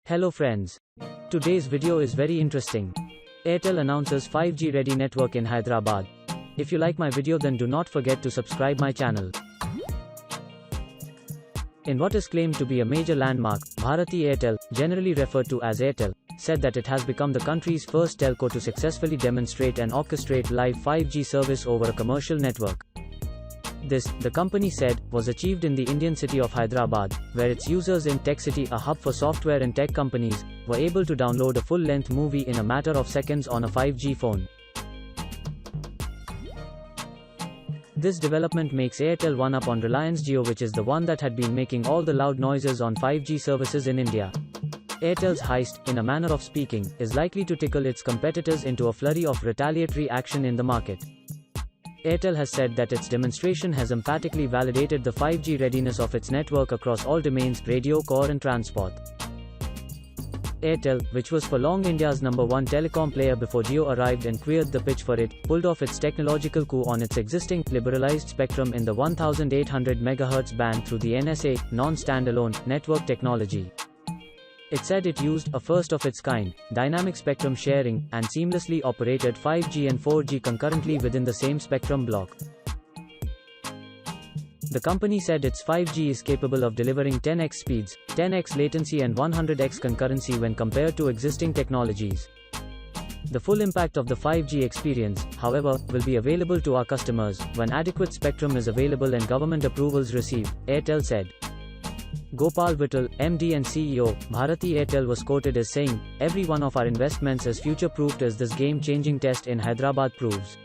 Hello friends. Today's video is very interesting. Airtel announces 5G ready network in Hyderabad. If you like my video, then do not forget to subscribe my channel. In what is claimed to be a major landmark, Bharti Airtel, generally referred to as Airtel, said that it has become the country's first telco to successfully demonstrate and orchestrate live 5G service over a commercial network. This, the company said, was achieved in the Indian city of Hyderabad, where its users in Tech City, a hub for software and tech companies, were able to download a full-length movie in a matter of seconds on a 5G phone. This development makes Airtel one up on Reliance Jio, which is the one that had been making all the loud noises on 5G services in India. Airtel's heist, in a manner of speaking, is likely to tickle its competitors into a flurry of retaliatory action in the market. Airtel has said that its demonstration has emphatically validated the 5G readiness of its network across all domains: radio, core and transport. Airtel, which was for long India's #1 telecom player before Jio arrived and cleared the pitch for it, pulled off its technological coup on its existing, liberalized spectrum in the 1800 MHz band through the NSA, non-standalone, network technology. It said it used a first-of-its-kind, dynamic spectrum sharing, and seamlessly operated 5G and 4G concurrently within the same spectrum block. The company said its 5G is capable of delivering 10x speeds, 10x latency and 100x concurrency when compared to existing technologies. The full impact of the 5G experience, however, will be available to our customers when adequate spectrum is available and government approvals received, Airtel said. Gopal Vittal, MD and CEO, Bharti Airtel was quoted as saying, "Every one of our investments is future-proofed as this game-changing test in Hyderabad proves."